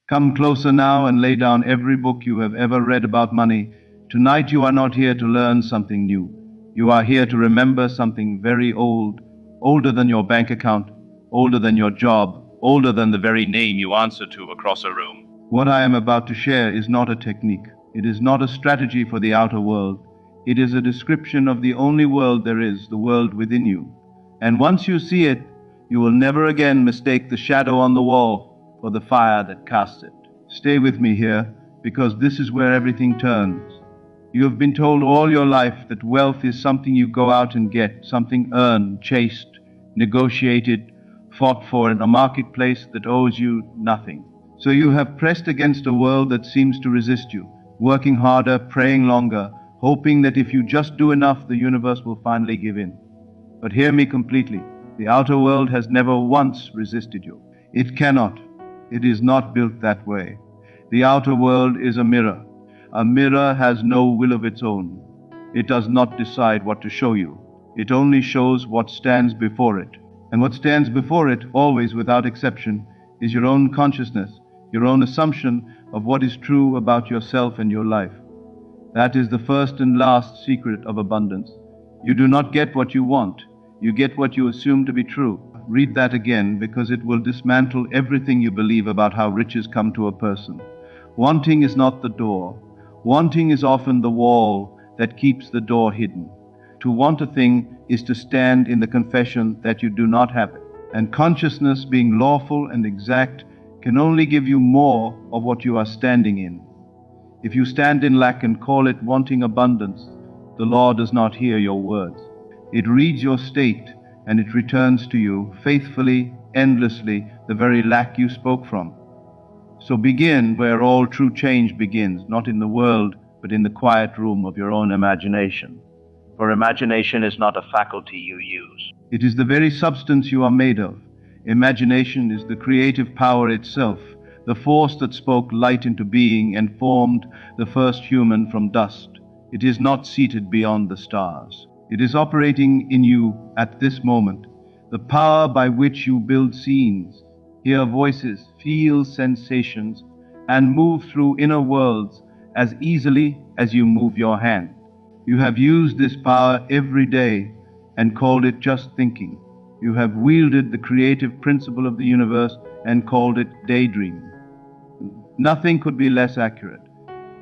Come closer now and lay down every book you have ever read about money. Tonight you are not here to learn something new. You are here to remember something very old, older than your bank account, older than your job, older than the very name you answer to across a room. What I am about to share is not a technique. It is not a strategy for the outer world. It is a description of the only world there is, the world within you. And once you see it, you will never again mistake the shadow on the wall for the fire that casts it. Stay with me here, because this is where everything turns. You have been told all your life that wealth is something you go out and get, something earned, chased, negotiated, fought for in a marketplace that owes you nothing. So you have pressed against a world that seems to resist you, working harder, praying longer, hoping that if you just do enough, the universe will finally give in. But hear me completely. The outer world has never once resisted you. It cannot. It is not built that way. The outer world is a mirror. A mirror has no will of its own. It does not decide what to show you. It only shows what stands before it. And what stands before it, always without exception, is your own consciousness, your own assumption of what is true about yourself and your life. That is the first and last secret of abundance. You do not get what you want. You get what you assume to be true. Read that again, because it will dismantle everything you believe about how riches come to a person. Wanting is not the door. Wanting is often the wall that keeps the door hidden. To want a thing is to stand in the confession that you do not have it. And consciousness, being lawful and exact, can only give you more of what you are standing in. If you stand in lack and call it wanting abundance, the law does not hear your words. It reads your state, and it returns to you faithfully, endlessly, the very lack you spoke from. So begin where all true change begins, not in the world, but in the quiet room of your own imagination. For imagination is not a faculty you use. It is the very substance you are made of. Imagination is the creative power itself, the force that spoke light into being and formed the first human from dust. It is not seated beyond the stars. It is operating in you at this moment, the power by which you build scenes, hear voices, feel sensations, and move through inner worlds as easily as you move your hand. You have used this power every day and called it just thinking. You have wielded the creative principle of the universe and called it daydreaming. Nothing could be less accurate.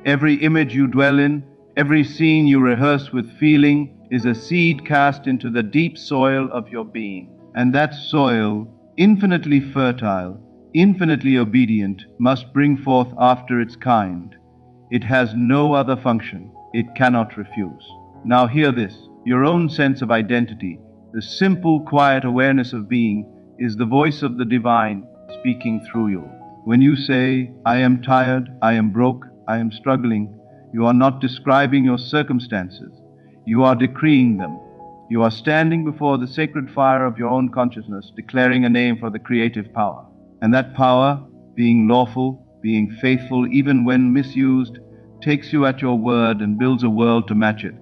Every image you dwell in, every scene you rehearse with feeling, is a seed cast into the deep soil of your being. And that soil, infinitely fertile, infinitely obedient, must bring forth after its kind. It has no other function. It cannot refuse. Now hear this. Your own sense of identity, the simple, quiet awareness of being, is the voice of the divine speaking through you. When you say, I am tired, I am broke, I am struggling, you are not describing your circumstances. You are decreeing them. You are standing before the sacred fire of your own consciousness, declaring a name for the creative power. And that power, being lawful, being faithful, even when misused, takes you at your word and builds a world to match it.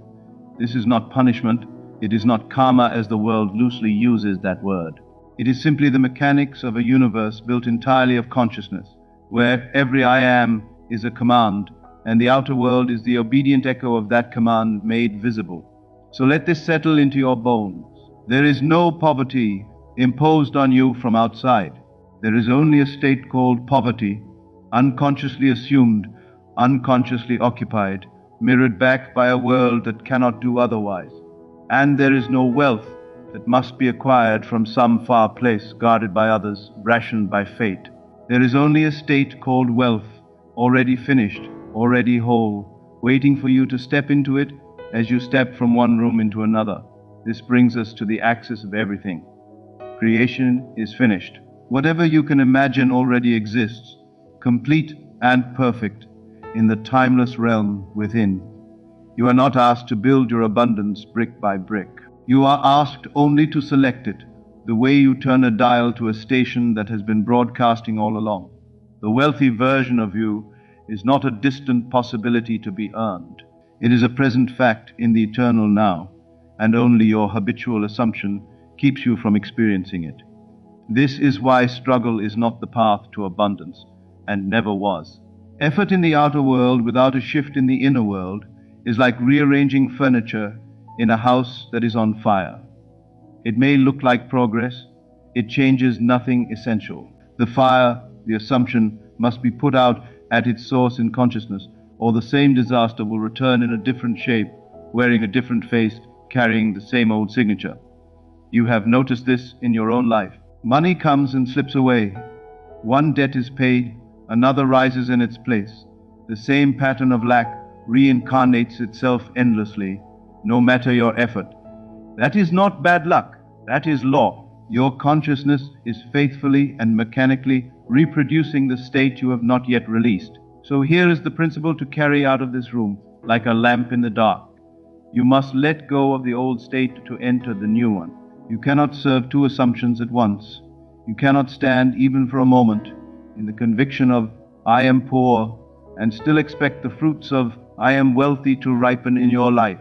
This is not punishment. It is not karma as the world loosely uses that word. It is simply the mechanics of a universe built entirely of consciousness, where every I am is a command, and the outer world is the obedient echo of that command made visible. So let this settle into your bones. There is no poverty imposed on you from outside. There is only a state called poverty, unconsciously assumed, unconsciously occupied, mirrored back by a world that cannot do otherwise. And there is no wealth that must be acquired from some far place, guarded by others, rationed by fate. There is only a state called wealth, already finished, already whole, waiting for you to step into it as you step from one room into another. This brings us to the axis of everything. Creation is finished. Whatever you can imagine already exists, complete and perfect, in the timeless realm within. You are not asked to build your abundance brick by brick. You are asked only to select it, the way you turn a dial to a station that has been broadcasting all along. The wealthy version of you is not a distant possibility to be earned. It is a present fact in the eternal now, and only your habitual assumption keeps you from experiencing it. This is why struggle is not the path to abundance, and never was. Effort in the outer world without a shift in the inner world is like rearranging furniture in a house that is on fire. It may look like progress, it changes nothing essential. The fire, the assumption, must be put out at its source in consciousness, or the same disaster will return in a different shape, wearing a different face, carrying the same old signature. You have noticed this in your own life. Money comes and slips away. One debt is paid, another rises in its place. The same pattern of lack reincarnates itself endlessly, no matter your effort. That is not bad luck, that is law. Your consciousness is faithfully and mechanically reproducing the state you have not yet released. So here is the principle to carry out of this room, like a lamp in the dark. You must let go of the old state to enter the new one. You cannot serve two assumptions at once. You cannot stand, even for a moment, in the conviction of I am poor and still expect the fruits of I am wealthy to ripen in your life.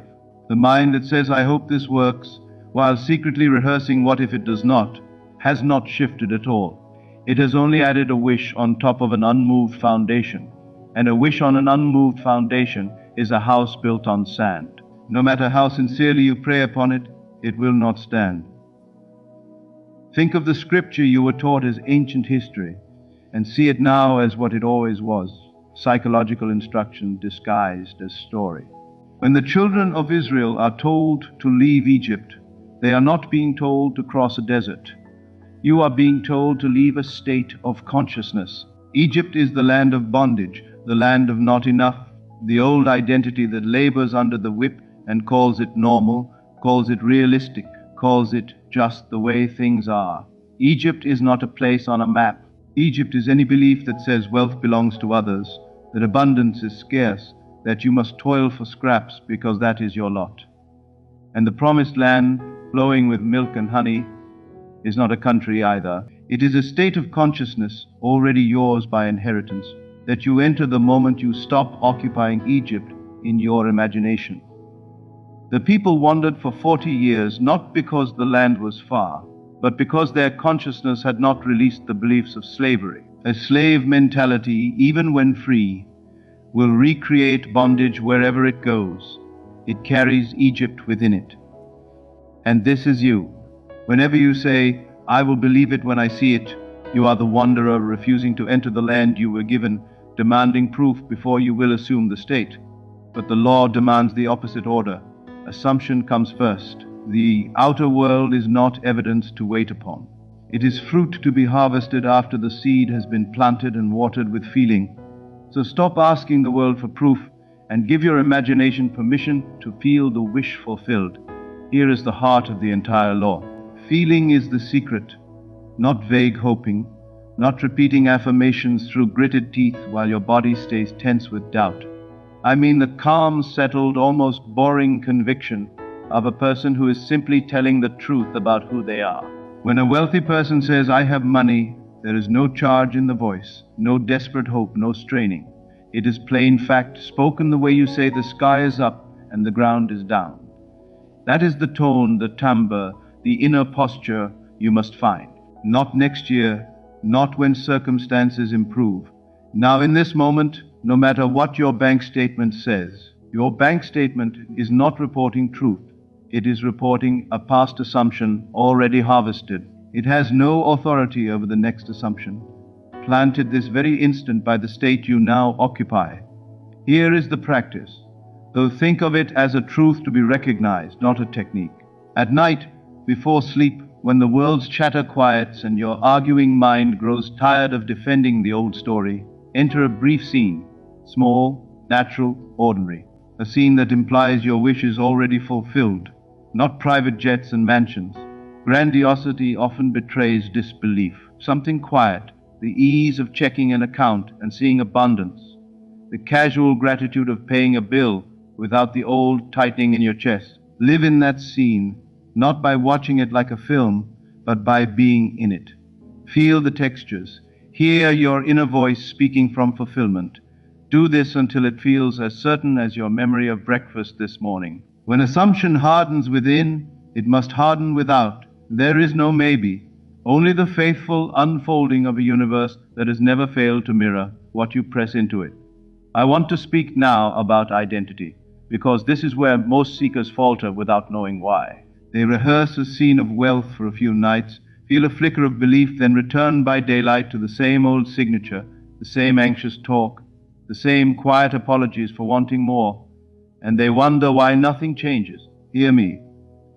The mind that says I hope this works, while secretly rehearsing what if it does not, has not shifted at all. It has only added a wish on top of an unmoved foundation. And a wish on an unmoved foundation is a house built on sand. No matter how sincerely you pray upon it, it will not stand. Think of the scripture you were taught as ancient history, and see it now as what it always was, psychological instruction disguised as story. When the children of Israel are told to leave Egypt, they are not being told to cross a desert. You are being told to leave a state of consciousness. Egypt is the land of bondage, the land of not enough, the old identity that labors under the whip and calls it normal, calls it realistic, calls it just the way things are. Egypt is not a place on a map. Egypt is any belief that says wealth belongs to others, that abundance is scarce, that you must toil for scraps because that is your lot. And the promised land, flowing with milk and honey, is not a country either. It is a state of consciousness already yours by inheritance, that you enter the moment you stop occupying Egypt in your imagination. The people wandered for 40 years not because the land was far, but because their consciousness had not released the beliefs of slavery. A slave mentality, even when free, will recreate bondage wherever it goes. It carries Egypt within it. And this is you. Whenever you say, I will believe it when I see it, you are the wanderer refusing to enter the land you were given, demanding proof before you will assume the state. But the law demands the opposite order. Assumption comes first. The outer world is not evidence to wait upon. It is fruit to be harvested after the seed has been planted and watered with feeling. So stop asking the world for proof and give your imagination permission to feel the wish fulfilled. Here is the heart of the entire law. Feeling is the secret, not vague hoping, not repeating affirmations through gritted teeth while your body stays tense with doubt. I mean the calm, settled, almost boring conviction of a person who is simply telling the truth about who they are. When a wealthy person says, I have money, there is no charge in the voice, no desperate hope, no straining. It is plain fact, spoken the way you say the sky is up and the ground is down. That is the tone, the timbre, the inner posture you must find. Not next year, not when circumstances improve. Now in this moment, no matter what your bank statement says, your bank statement is not reporting truth. It is reporting a past assumption already harvested. It has no authority over the next assumption, planted this very instant by the state you now occupy. Here is the practice, though think of it as a truth to be recognized, not a technique. At night, before sleep, when the world's chatter quiets and your arguing mind grows tired of defending the old story, enter a brief scene, small, natural, ordinary. A scene that implies your wish is already fulfilled, not private jets and mansions. Grandiosity often betrays disbelief. Something quiet, the ease of checking an account and seeing abundance, the casual gratitude of paying a bill without the old tightening in your chest. Live in that scene, not by watching it like a film, but by being in it. Feel the textures. Hear your inner voice speaking from fulfillment. Do this until it feels as certain as your memory of breakfast this morning. When assumption hardens within, it must harden without. There is no maybe, only the faithful unfolding of a universe that has never failed to mirror what you press into it. I want to speak now about identity, because this is where most seekers falter without knowing why. They rehearse a scene of wealth for a few nights, feel a flicker of belief, then return by daylight to the same old signature, the same anxious talk, the same quiet apologies for wanting more, and they wonder why nothing changes. Hear me.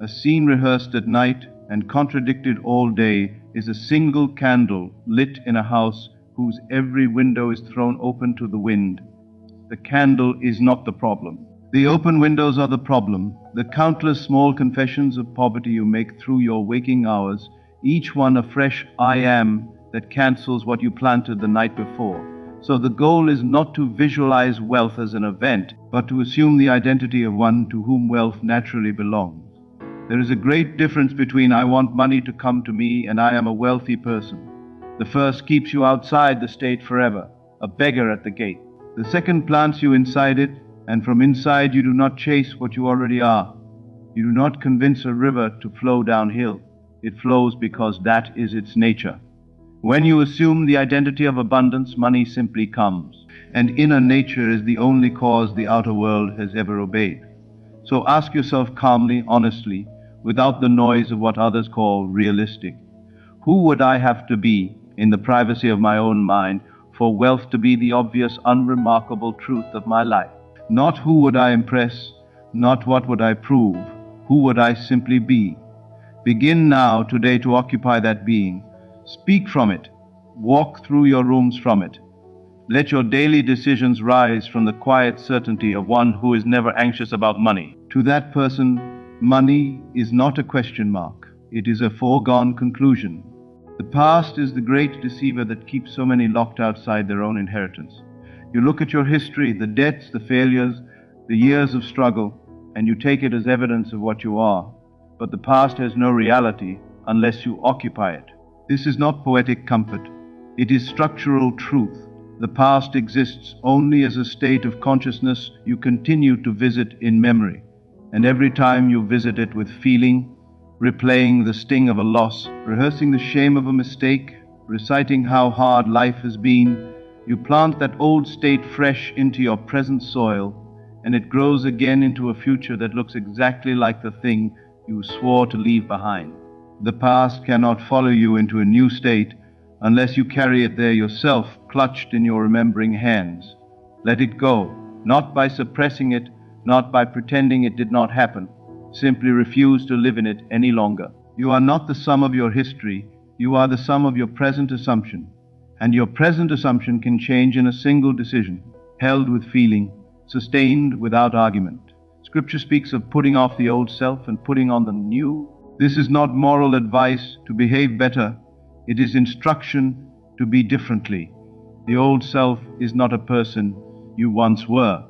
A scene rehearsed at night and contradicted all day is a single candle lit in a house whose every window is thrown open to the wind. The candle is not the problem. The open windows are the problem. The countless small confessions of poverty you make through your waking hours, each one a fresh I am that cancels what you planted the night before. So the goal is not to visualize wealth as an event, but to assume the identity of one to whom wealth naturally belongs. There is a great difference between I want money to come to me and I am a wealthy person. The first keeps you outside the state forever, a beggar at the gate. The second plants you inside it, and from inside you do not chase what you already are. You do not convince a river to flow downhill. It flows because that is its nature. When you assume the identity of abundance, money simply comes, and inner nature is the only cause the outer world has ever obeyed. So ask yourself calmly, honestly, without the noise of what others call realistic. Who would I have to be in the privacy of my own mind for wealth to be the obvious, unremarkable truth of my life? Not who would I impress, not what would I prove, who would I simply be? Begin now, today, to occupy that being. Speak from it. Walk through your rooms from it. Let your daily decisions rise from the quiet certainty of one who is never anxious about money. To that person, money is not a question mark. It is a foregone conclusion. The past is the great deceiver that keeps so many locked outside their own inheritance. You look at your history, the debts, the failures, the years of struggle, and you take it as evidence of what you are. But the past has no reality unless you occupy it. This is not poetic comfort. It is structural truth. The past exists only as a state of consciousness you continue to visit in memory. And every time you visit it with feeling, replaying the sting of a loss, rehearsing the shame of a mistake, reciting how hard life has been, you plant that old state fresh into your present soil, and it grows again into a future that looks exactly like the thing you swore to leave behind. The past cannot follow you into a new state unless you carry it there yourself, clutched in your remembering hands. Let it go, not by suppressing it, not by pretending it did not happen. Simply refuse to live in it any longer. You are not the sum of your history, you are the sum of your present assumption. And your present assumption can change in a single decision, held with feeling, sustained without argument. Scripture speaks of putting off the old self and putting on the new. This is not moral advice to behave better. It is instruction to be differently. The old self is not a person you once were.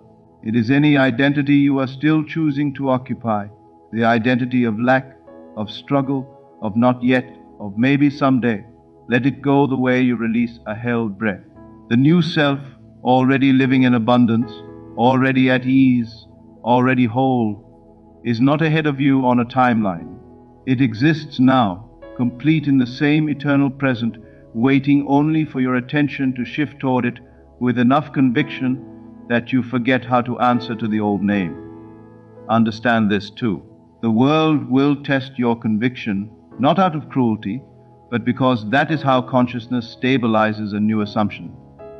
It is any identity you are still choosing to occupy. The identity of lack, of struggle, of not yet, of maybe someday. Let it go the way you release a held breath. The new self, already living in abundance, already at ease, already whole, is not ahead of you on a timeline. It exists now, complete in the same eternal present, waiting only for your attention to shift toward it with enough conviction that you forget how to answer to the old name. Understand this too. The world will test your conviction, not out of cruelty, but because that is how consciousness stabilizes a new assumption.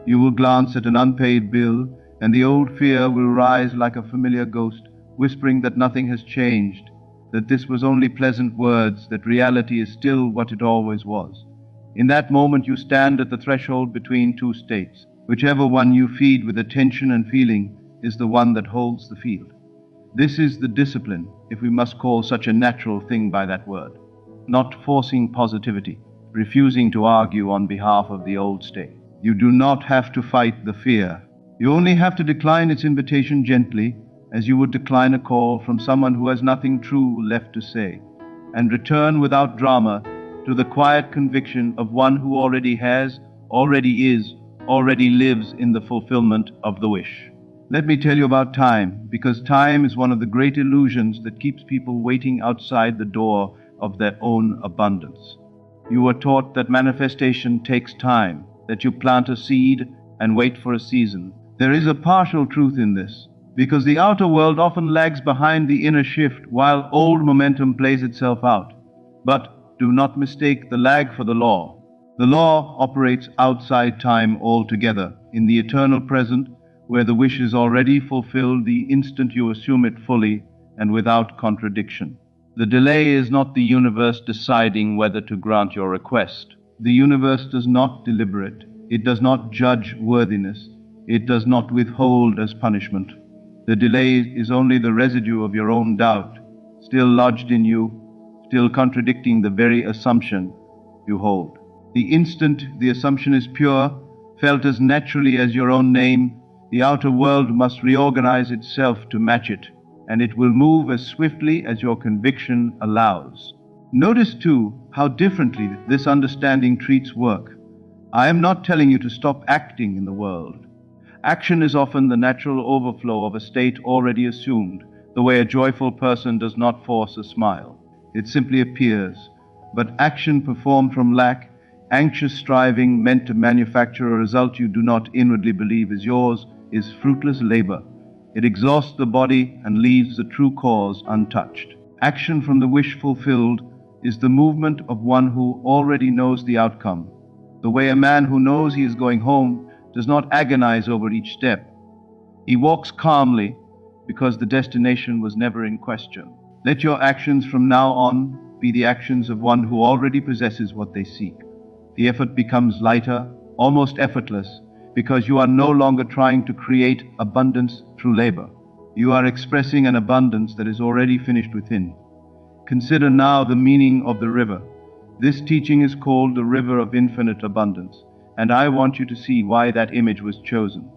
You will glance at an unpaid bill, and the old fear will rise like a familiar ghost, whispering that nothing has changed, that this was only pleasant words, that reality is still what it always was. In that moment you stand at the threshold between two states. Whichever one you feed with attention and feeling is the one that holds the field. This is the discipline, if we must call such a natural thing by that word. Not forcing positivity, refusing to argue on behalf of the old state. You do not have to fight the fear. You only have to decline its invitation gently, as you would decline a call from someone who has nothing true left to say, and return without drama to the quiet conviction of one who already has, already is, already lives in the fulfillment of the wish. Let me tell you about time, because time is one of the great illusions that keeps people waiting outside the door of their own abundance. You are taught that manifestation takes time, that you plant a seed and wait for a season. There is a partial truth in this, because the outer world often lags behind the inner shift while old momentum plays itself out. But do not mistake the lag for the law. The law operates outside time altogether, in the eternal present, where the wish is already fulfilled the instant you assume it fully and without contradiction. The delay is not the universe deciding whether to grant your request. The universe does not deliberate. It does not judge worthiness. It does not withhold as punishment. The delay is only the residue of your own doubt, still lodged in you, still contradicting the very assumption you hold. The instant the assumption is pure, felt as naturally as your own name, the outer world must reorganize itself to match it, and it will move as swiftly as your conviction allows. Notice, too, how differently this understanding treats work. I am not telling you to stop acting in the world. Action is often the natural overflow of a state already assumed, the way a joyful person does not force a smile. It simply appears. But action performed from lack, anxious striving meant to manufacture a result you do not inwardly believe is yours, is fruitless labor. It exhausts the body and leaves the true cause untouched. Action from the wish fulfilled is the movement of one who already knows the outcome. The way a man who knows he is going home does not agonize over each step. He walks calmly because the destination was never in question. Let your actions from now on be the actions of one who already possesses what they seek. The effort becomes lighter, almost effortless, because you are no longer trying to create abundance through labor. You are expressing an abundance that is already finished within. Consider now the meaning of the river. This teaching is called the river of infinite abundance, and I want you to see why that image was chosen.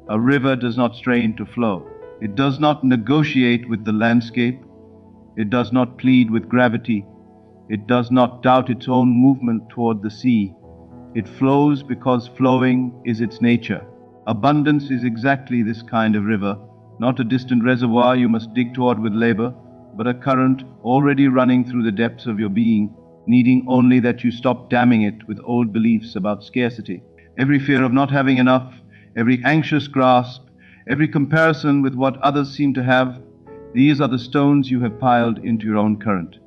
A river does not strain to flow. It does not negotiate with the landscape. It does not plead with gravity. It does not doubt its own movement toward the sea. It flows because flowing is its nature. Abundance is exactly this kind of river, not a distant reservoir you must dig toward with labor, but a current already running through the depths of your being, needing only that you stop damming it with old beliefs about scarcity. Every fear of not having enough, every anxious grasp, every comparison with what others seem to have, these are the stones you have piled into your own current.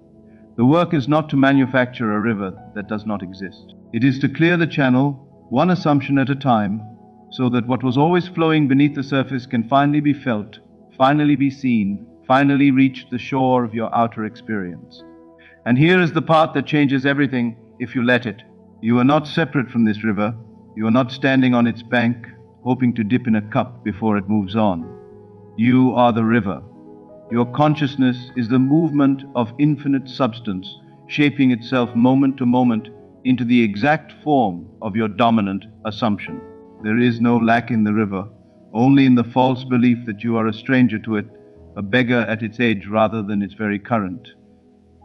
The work is not to manufacture a river that does not exist. It is to clear the channel, one assumption at a time, so that what was always flowing beneath the surface can finally be felt, finally be seen, finally reach the shore of your outer experience. And here is the part that changes everything if you let it. You are not separate from this river. You are not standing on its bank, hoping to dip in a cup before it moves on. You are the river. Your consciousness is the movement of infinite substance, shaping itself moment to moment into the exact form of your dominant assumption. There is no lack in the river, only in the false belief that you are a stranger to it, a beggar at its edge rather than its very current.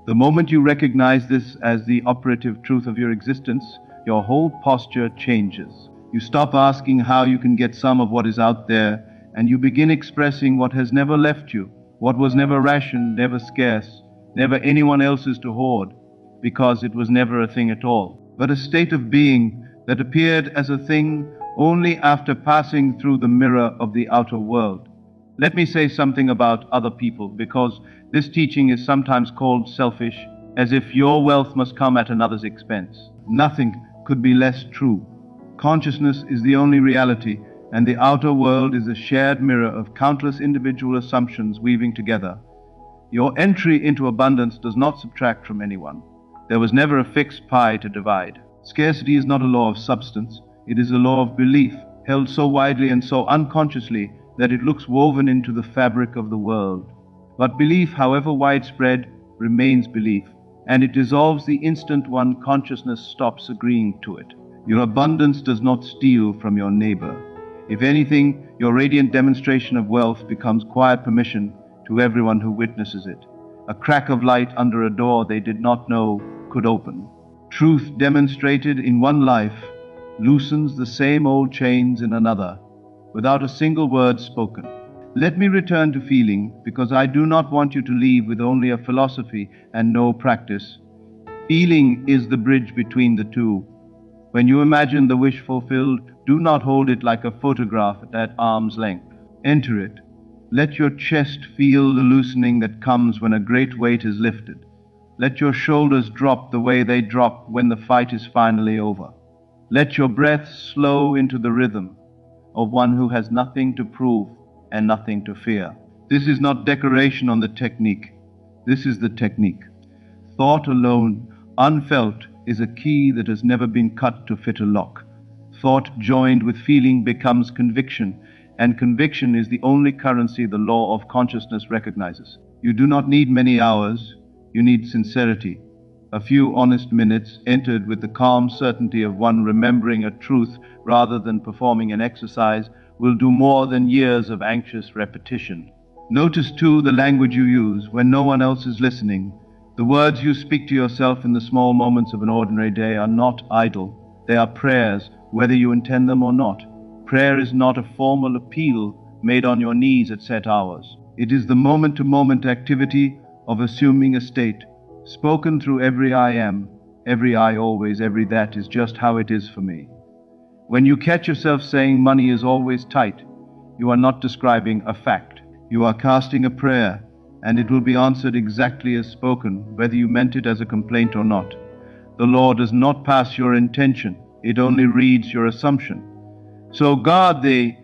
The moment you recognize this as the operative truth of your existence, your whole posture changes. You stop asking how you can get some of what is out there, and you begin expressing what has never left you, what was never rationed, never scarce, never anyone else's to hoard, because it was never a thing at all, but a state of being that appeared as a thing only after passing through the mirror of the outer world. Let me say something about other people, because this teaching is sometimes called selfish, as if your wealth must come at another's expense. Nothing could be less true. Consciousness is the only reality, and the outer world is a shared mirror of countless individual assumptions weaving together. Your entry into abundance does not subtract from anyone. There was never a fixed pie to divide. Scarcity is not a law of substance. It is a law of belief, held so widely and so unconsciously that it looks woven into the fabric of the world. But belief, however widespread, remains belief, and it dissolves the instant one consciousness stops agreeing to it. Your abundance does not steal from your neighbor. If anything, your radiant demonstration of wealth becomes quiet permission to everyone who witnesses it, a crack of light under a door they did not know could open. Truth demonstrated in one life loosens the same old chains in another, without a single word spoken. Let me return to feeling, because I do not want you to leave with only a philosophy and no practice. Feeling is the bridge between the two. When you imagine the wish fulfilled, Do not hold it like a photograph at arm's length. Enter it. Let your chest feel the loosening that comes when a great weight is lifted. Let your shoulders drop the way they drop when the fight is finally over. Let your breath slow into the rhythm of one who has nothing to prove and nothing to fear. This is not decoration on the technique. This is the technique. Thought alone, unfelt, is a key that has never been cut to fit a lock. Thought joined with feeling becomes conviction, and conviction is the only currency the law of consciousness recognizes. You do not need many hours, you need sincerity. A few honest minutes entered with the calm certainty of one remembering a truth rather than performing an exercise will do more than years of anxious repetition. Notice too the language you use when no one else is listening. The words you speak to yourself in the small moments of an ordinary day are not idle. They are prayers, whether you intend them or not. Prayer is not a formal appeal made on your knees at set hours. It is the moment-to-moment activity of assuming a state, spoken through every I am, every I always, every that is just how it is for me. When you catch yourself saying money is always tight, you are not describing a fact. You are casting a prayer, and it will be answered exactly as spoken, whether you meant it as a complaint or not. The law does not pass your intention, it only reads your assumption. So guard the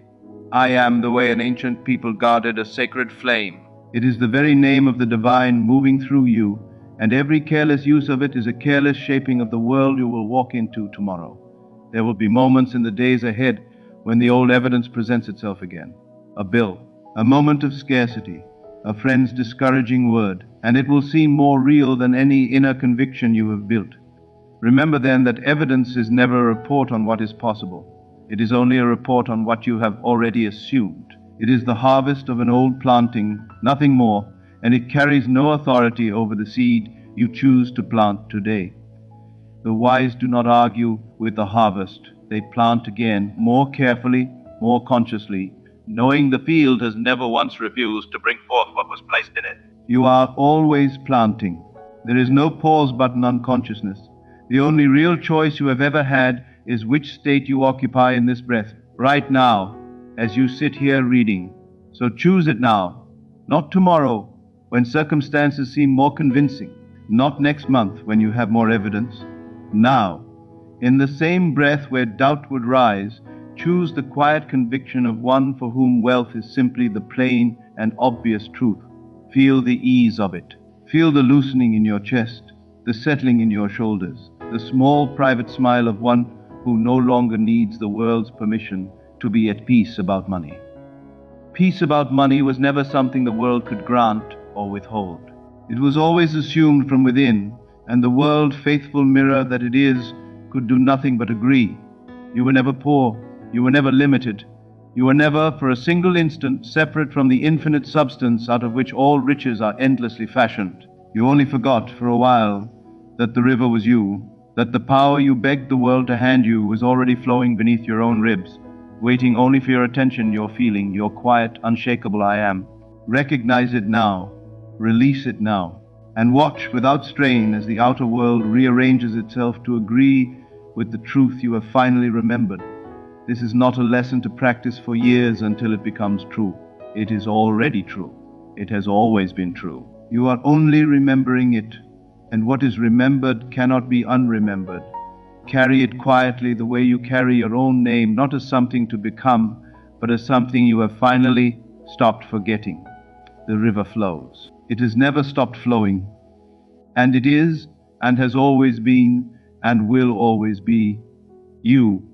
I am the way an ancient people guarded a sacred flame. It is the very name of the divine moving through you, and every careless use of it is a careless shaping of the world you will walk into tomorrow. There will be moments in the days ahead when the old evidence presents itself again. A bill, a moment of scarcity, a friend's discouraging word, and it will seem more real than any inner conviction you have built. Remember then that evidence is never a report on what is possible. It is only a report on what you have already assumed. It is the harvest of an old planting, nothing more, and it carries no authority over the seed you choose to plant today. The wise do not argue with the harvest. They plant again, more carefully, more consciously, knowing the field has never once refused to bring forth what was placed in it. You are always planting. There is no pause button on consciousness. The only real choice you have ever had is which state you occupy in this breath, right now, as you sit here reading. So choose it now, not tomorrow, when circumstances seem more convincing, not next month when you have more evidence. Now, in the same breath where doubt would rise, choose the quiet conviction of one for whom wealth is simply the plain and obvious truth. Feel the ease of it. Feel the loosening in your chest, the settling in your shoulders, the small private smile of one who no longer needs the world's permission to be at peace about money. Peace about money was never something the world could grant or withhold. It was always assumed from within, and the world, faithful mirror that it is, could do nothing but agree. You were never poor, you were never limited, you were never, for a single instant, separate from the infinite substance out of which all riches are endlessly fashioned. You only forgot, for a while, that the river was you, that the power you begged the world to hand you was already flowing beneath your own ribs, waiting only for your attention, your feeling, your quiet, unshakable I am. Recognize it now, release it now, and watch without strain as the outer world rearranges itself to agree with the truth you have finally remembered. This is not a lesson to practice for years until it becomes true. It is already true. It has always been true. You are only remembering it, and what is remembered cannot be unremembered. Carry it quietly the way you carry your own name, not as something to become, but as something you have finally stopped forgetting. The river flows. It has never stopped flowing, and it is, and has always been, and will always be, you.